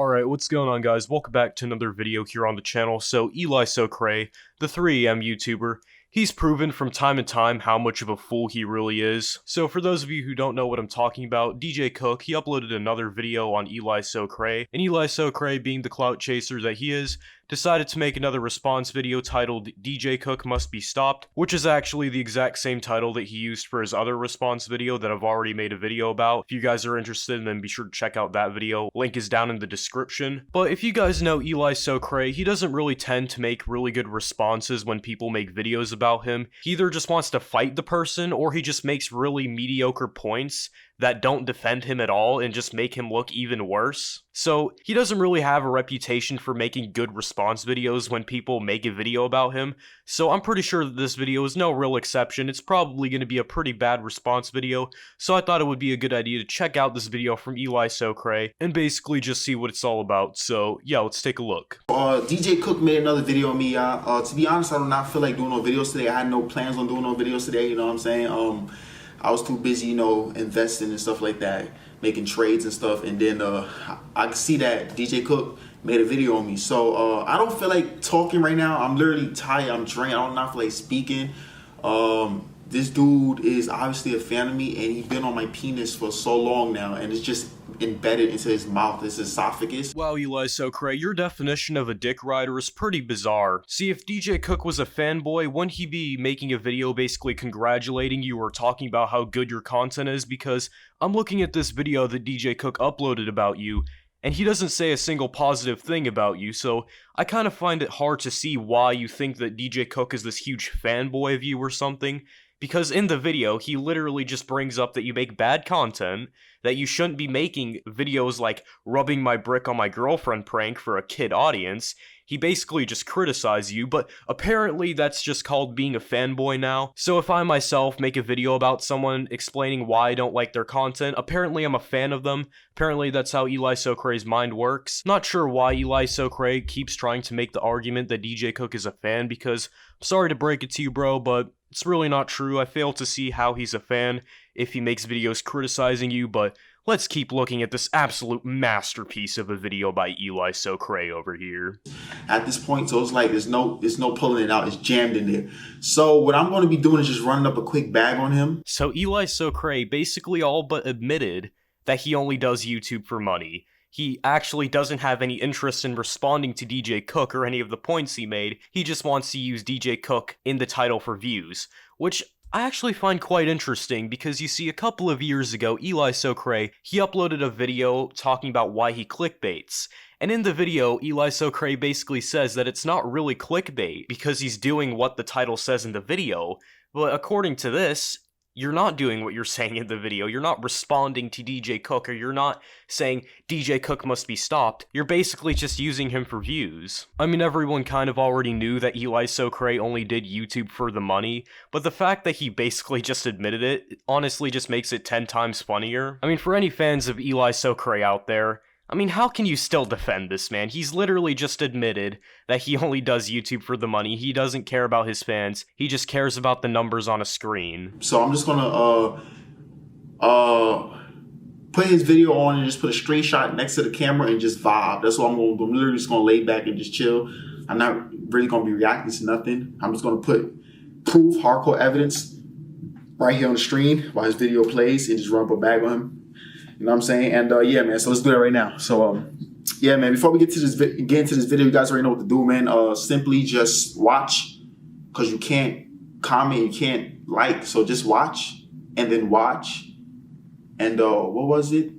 Alright, what's going on guys? Welcome back to another video here on the channel. So Elisocray, the 3am YouTuber, he's proven from time to time how much of a fool he really is. So for those of you who don't know what I'm talking about, DJ Cook, he uploaded another video on Elisocray, and Elisocray, being the clout chaser that he is, decided to make another response video titled DJ Cook Must Be Stopped, which is actually the exact same title that he used for his other response video that I've already made a video about. If you guys are interested, then be sure to check out that video. Link is down in the description. But if you guys know Elisocray, he doesn't really tend to make really good responses when people make videos about him. He either just wants to fight the person, or he just makes really mediocre points that don't defend him at all and just make him look even worse. So he doesn't really have a reputation for making good response videos when people make a video about him, so I'm pretty sure that this video is no real exception. It's probably going to be a pretty bad response video, so I thought it would be a good idea to check out this video from Elisocray and basically just see what it's all about. So yeah, let's take a look. DJ Cook made another video on me, to be honest, I do not feel like doing no videos today. I had no plans on doing no videos today, you know what I'm saying? I was too busy, you know, investing and stuff like that, making trades and stuff, and then I could see that DJ Cook made a video on me. So I don't feel like talking right now. I'm literally tired. I'm drained. I don't not feel like speaking. This dude is obviously a fan of me, and he's been on my penis for so long now, and it's just embedded into his mouth, his esophagus. Wow, Elisocray, your definition of a dick rider is pretty bizarre. See, if DJ Cook was a fanboy, wouldn't he be making a video basically congratulating you or talking about how good your content is? Because I'm looking at this video that DJ Cook uploaded about you, and he doesn't say a single positive thing about you, so I kind of find it hard to see why you think that DJ Cook is this huge fanboy of you or something. Because in the video, he literally just brings up that you make bad content, that you shouldn't be making videos like rubbing my brick on my girlfriend prank for a kid audience. He basically just criticizes you, but apparently that's just called being a fanboy now. So if I myself make a video about someone explaining why I don't like their content, apparently I'm a fan of them. Apparently that's how Elisocray's mind works. Not sure why Elisocray keeps trying to make the argument that DJ Cook is a fan, because I'm sorry to break it to you, bro, but it's really not true. I fail to see how he's a fan if he makes videos criticizing you, but let's keep looking at this absolute masterpiece of a video by Elisocray over here. At this point, so it's like there's no pulling it out. It's jammed in there. So what I'm going to be doing is just running up a quick bag on him. So Elisocray basically all but admitted that he only does YouTube for money. He actually doesn't have any interest in responding to DJ Cook or any of the points he made. He just wants to use DJ Cook in the title for views, which I actually find quite interesting, because you see, a couple of years ago, Elisocray, he uploaded a video talking about why he clickbaits. And in the video, Elisocray basically says that it's not really clickbait because he's doing what the title says in the video. But according to this, you're not doing what you're saying in the video. You're not responding to DJ Cook, or you're not saying DJ Cook must be stopped. You're basically just using him for views. I mean, everyone kind of already knew that Elisocray only did YouTube for the money, but the fact that he basically just admitted it honestly just makes it 10 times funnier. I mean, for any fans of Elisocray out there, I mean, how can you still defend this man? He's literally just admitted that he only does YouTube for the money. He doesn't care about his fans. He just cares about the numbers on a screen. So I'm just gonna put his video on and just put a screenshot next to the camera and just vibe. That's what I'm gonna do. I'm literally just gonna lay back and just chill. I'm not really gonna be reacting to nothing. I'm just gonna put proof, hardcore evidence right here on the screen while his video plays, and just run up a bag on him. You know what I'm saying? And yeah, man, so let's do that right now. So yeah, man, before we get into this video, you guys already know what to do, man. Simply just watch, because you can't comment, you can't like. So just watch and then watch. And what was it?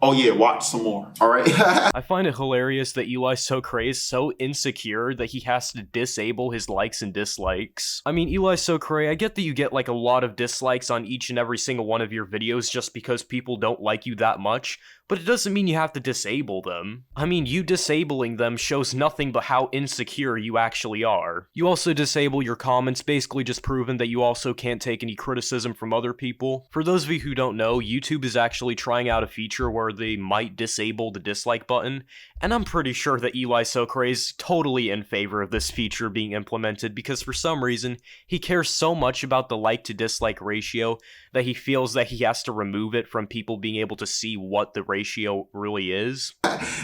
Oh yeah, watch some more. All right. I find it hilarious that Elisocray is so insecure that he has to disable his likes and dislikes. I mean, Elisocray, I get that you get like a lot of dislikes on each and every single one of your videos just because people don't like you that much, but it doesn't mean you have to disable them. I mean, you disabling them shows nothing but how insecure you actually are. You also disable your comments, basically just proving that you also can't take any criticism from other people. For those of you who don't know, YouTube is actually trying out a feature where where they might disable the dislike button, and I'm pretty sure that Elisocray is totally in favor of this feature being implemented because for some reason, he cares so much about the like to dislike ratio that he feels that he has to remove it from people being able to see what the ratio really is.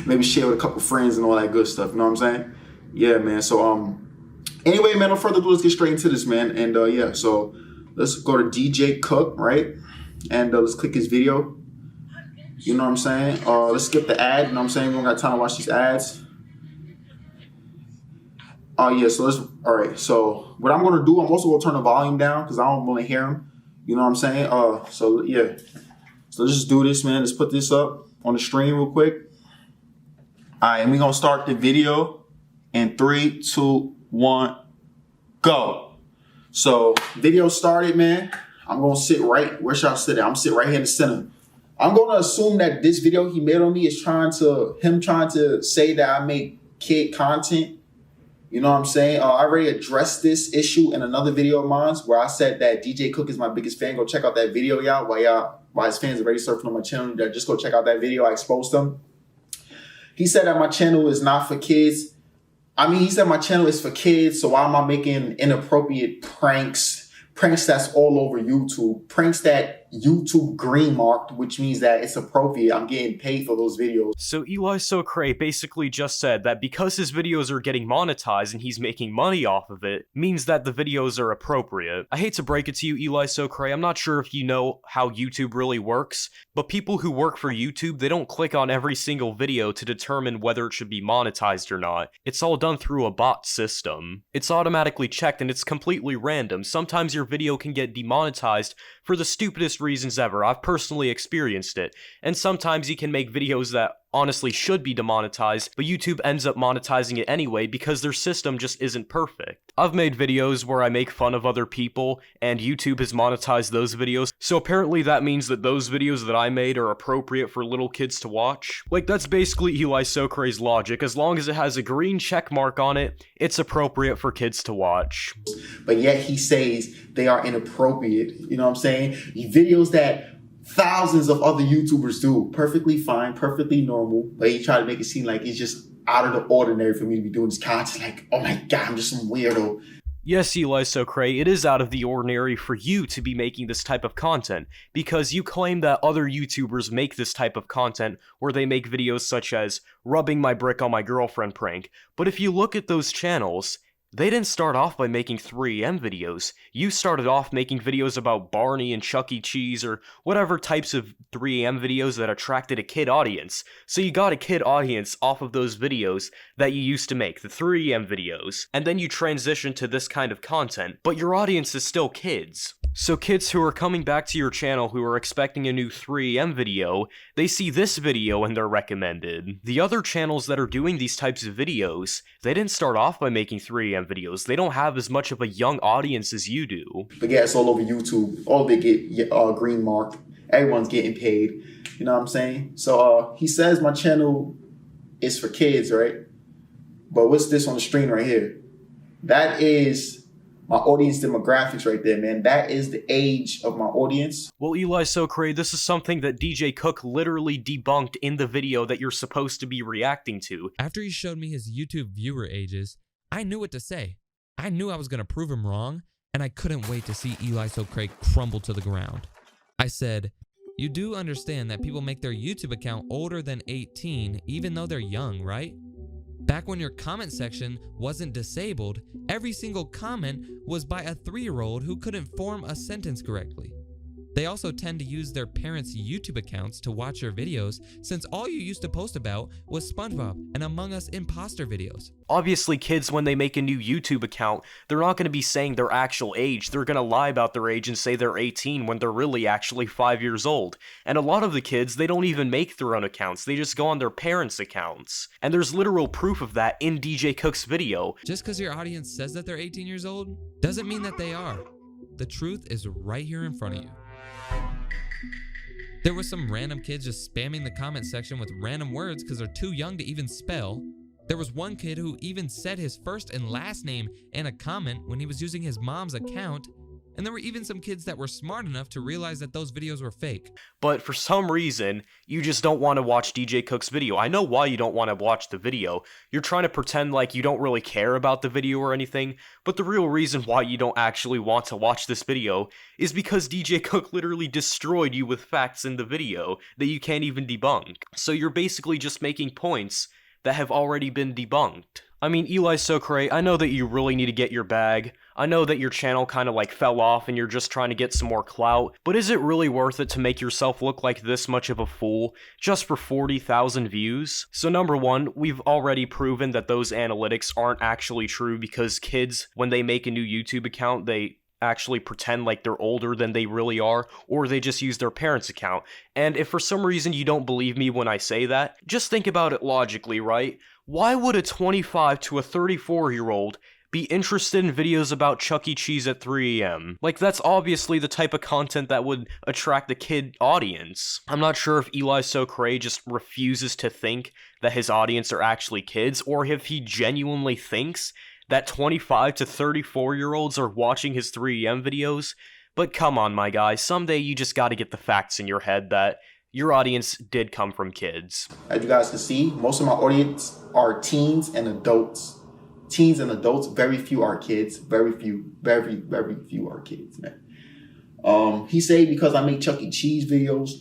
Maybe share with a couple friends and all that good stuff, you know what I'm saying? Yeah, man, so, anyway, man, no further ado, let's get straight into this, man, and, yeah, so, let's go to DJ Cook, right? And let's click his video. You know what I'm saying? Let's skip the ad. You know what I'm saying? We don't got time to watch these ads. Oh, yeah. So all right. So what I'm going to do, I'm also going to turn the volume down because I don't want to hear him. You know what I'm saying? So, yeah. So let's just do this, man. Let's put this up on the stream real quick. All right. And we're going to start the video in 3, 2, 1, go. So video started, man. I'm going to sit right, where should I sit at? I'm sitting right here in the center. I'm going to assume that this video he made on me is trying to say that I make kid content. You know what I'm saying? I already addressed this issue in another video of mine where I said that DJ Cook is my biggest fan. Go check out that video, y'all. While his fans are already surfing on my channel, just go check out that video. I exposed them. He said that my channel is not for kids. I mean, he said my channel is for kids, so why am I making inappropriate pranks? Pranks that's all over YouTube. Pranks that YouTube green marked, which means that it's appropriate. I'm getting paid for those videos. So Elisocray basically just said that because his videos are getting monetized and he's making money off of it, means that the videos are appropriate. I hate to break it to you, Elisocray, I'm not sure if you know how YouTube really works, but people who work for YouTube, they don't click on every single video to determine whether it should be monetized or not. It's all done through a bot system. It's automatically checked and it's completely random. Sometimes your video can get demonetized for the stupidest reasons ever. I've personally experienced it. And sometimes you can make videos that honestly should be demonetized, but YouTube ends up monetizing it anyway because their system just isn't perfect. I've made videos where I make fun of other people, and YouTube has monetized those videos, so apparently that means that those videos that I made are appropriate for little kids to watch. Like, that's basically Elisocray's logic. As long as it has a green check mark on it, it's appropriate for kids to watch. But yet he says they are inappropriate, you know what I'm saying? Videos that thousands of other YouTubers do perfectly fine, perfectly normal, but he tried to make it seem like it's just out of the ordinary for me to be doing this content. Like, oh my God, I'm just some weirdo. Yes, Elisocray, it is out of the ordinary for you to be making this type of content, because you claim that other YouTubers make this type of content where they make videos such as rubbing my brick on my girlfriend prank, but if you look at those channels, they didn't start off by making 3M videos. You started off making videos about Barney and Chuck E. Cheese or whatever types of 3M videos that attracted a kid audience. So you got a kid audience off of those videos that you used to make, the 3M videos. And then you transition to this kind of content, but your audience is still kids. So kids who are coming back to your channel who are expecting a new 3M video, they see this video and they're recommended. The other channels that are doing these types of videos, they didn't start off by making 3M videos. They don't have as much of a young audience as you do. But yeah, it's all over YouTube. All of it get green marked. Everyone's getting paid. You know what I'm saying? So he says my channel is for kids, right? But what's this on the screen right here? That is my audience demographics right there, man. That is the age of my audience. Well, Elisocray, this is something that DJ Cook literally debunked in the video that you're supposed to be reacting to. After he showed me his YouTube viewer ages, I knew what to say. I knew I was going to prove him wrong, and I couldn't wait to see Elisocray crumble to the ground. I said, "You do understand that people make their YouTube account older than 18 even though they're young, right? Back when your comment section wasn't disabled, every single comment was by a 3-year-old who couldn't form a sentence correctly. They also tend to use their parents' YouTube accounts to watch your videos, since all you used to post about was SpongeBob and Among Us imposter videos." Obviously, kids, when they make a new YouTube account, they're not going to be saying their actual age. They're going to lie about their age and say they're 18 when they're really actually 5 years old. And a lot of the kids, they don't even make their own accounts. They just go on their parents' accounts. And there's literal proof of that in DJ Cook's video. Just because your audience says that they're 18 years old doesn't mean that they are. The truth is right here in front of you. There was some random kids just spamming the comment section with random words because they're too young to even spell. There was one kid who even said his first and last name in a comment when he was using his mom's account. And there were even some kids that were smart enough to realize that those videos were fake. But for some reason, you just don't want to watch DJ Cook's video. I know why you don't want to watch the video. You're trying to pretend like you don't really care about the video or anything, but the real reason why you don't actually want to watch this video is because DJ Cook literally destroyed you with facts in the video that you can't even debunk. So you're basically just making points that have already been debunked. I mean, Elisocray, I know that you really need to get your bag. I know that your channel kind of like fell off and you're just trying to get some more clout, but is it really worth it to make yourself look like this much of a fool just for 40,000 views? So number one, we've already proven that those analytics aren't actually true because kids, when they make a new YouTube account, they actually pretend like they're older than they really are, or they just use their parents' account. And if for some reason you don't believe me when I say that, just think about it logically, right? Why would a 25 to a 34-year-old be interested in videos about Chuck E. Cheese at 3 a.m. Like, that's obviously the type of content that would attract the kid audience. I'm not sure if Elisocray just refuses to think that his audience are actually kids, or if he genuinely thinks that 25 to 34-year-olds are watching his 3 a.m. videos. But come on, my guy, someday you just gotta get the facts in your head that your audience did come from kids. As you guys can see, most of my audience are teens and adults. Teens and adults, very few are kids. Very few are kids, man. He said because I make Chuck E. Cheese videos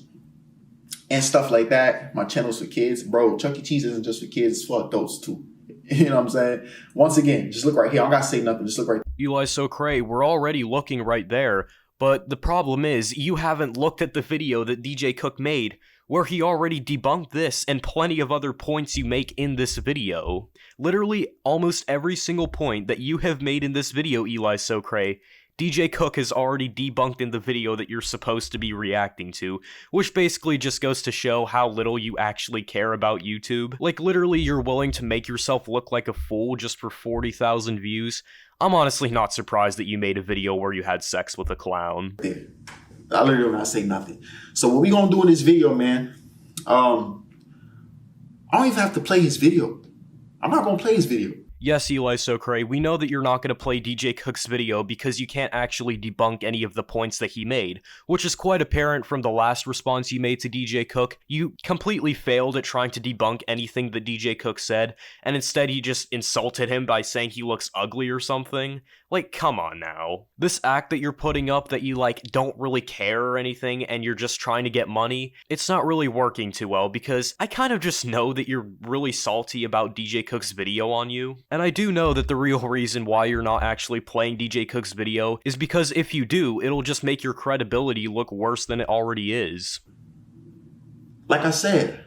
and stuff like that, my channel's for kids. Bro, Chuck E. Cheese isn't just for kids, it's for adults too. You know what I'm saying? Once again, just look right here. I don't gotta say nothing, just look right there. Elisocray, we're already looking right there, but the problem is, you haven't looked at the video that DJ Cook made, where he already debunked this and plenty of other points you make in this video. Literally, almost every single point that you have made in this video, Elisocray, DJ Cook has already debunked in the video that you're supposed to be reacting to, which basically just goes to show how little you actually care about YouTube. Like, literally, you're willing to make yourself look like a fool just for 40,000 views. I'm honestly not surprised that you made a video where you had sex with a clown. there. I literally will not say nothing. So what we gonna do in this video, man, I don't even have to play his video. I'm not gonna play his video. Yes, Elisocray, we know that you're not going to play DJ Cook's video because you can't actually debunk any of the points that he made, which is quite apparent from the last response you made to DJ Cook. You completely failed at trying to debunk anything that DJ Cook said, and instead he just insulted him by saying he looks ugly or something. Like, come on now. This act that you're putting up that you, like, don't really care or anything, and you're just trying to get money, it's not really working too well, because I kind of just know that you're really salty about DJ Cook's video on you. And I do know that the real reason why you're not actually playing DJ Cook's video is because if you do, it'll just make your credibility look worse than it already is. Like I said,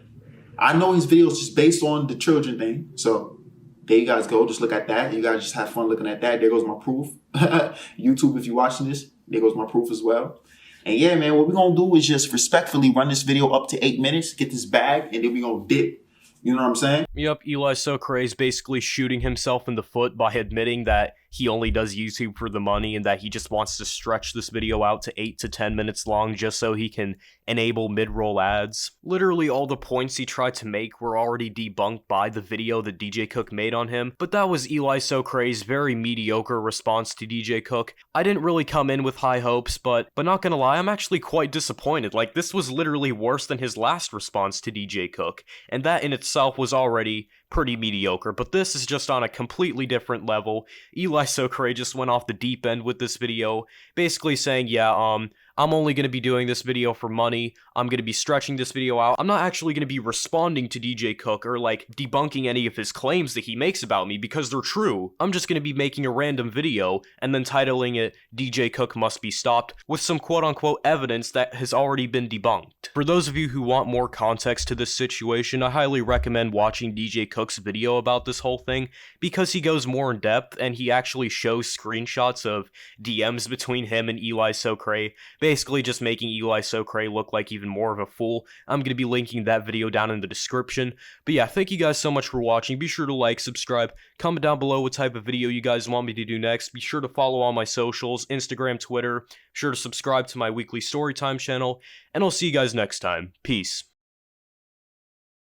I know his video is just based on the children thing, so there you guys go. Just look at that. You guys just have fun looking at that. There goes my proof. YouTube, if you're watching this, there goes my proof as well. And yeah, man, what we're going to do is just respectfully run this video up to 8 minutes, get this bag, and then we're going to dip. You know what I'm saying? Yep, Elisocray is basically shooting himself in the foot by admitting that he only does YouTube for the money and that he just wants to stretch this video out to 8 to 10 minutes long just so he can enable mid-roll ads. Literally all the points he tried to make were already debunked by the video that DJ Cook made on him, but that was Elisocray's very mediocre response to DJ Cook. I didn't really come in with high hopes, but not gonna lie, I'm actually quite disappointed. Like, this was literally worse than his last response to DJ Cook, and that in itself was already pretty mediocre, but this is just on a completely different level. Elisocray just went off the deep end with this video, basically saying, yeah, I'm only going to be doing this video for money, I'm going to be stretching this video out, I'm not actually going to be responding to DJ Cook or like debunking any of his claims that he makes about me because they're true. I'm just going to be making a random video and then titling it DJ Cook Must Be Stopped with some quote-unquote evidence that has already been debunked. For those of you who want more context to this situation, I highly recommend watching DJ Cook's video about this whole thing because he goes more in depth and he actually shows screenshots of DMs between him and Elisocray, basically just making Elisocray look like even more of a fool. I'm going to be linking that video down in the description. But yeah, thank you guys so much for watching. Be sure to like, subscribe, comment down below what type of video you guys want me to do next. Be sure to follow all my socials, Instagram, Twitter. Be sure to subscribe to my weekly storytime channel, and I'll see you guys next time. Peace.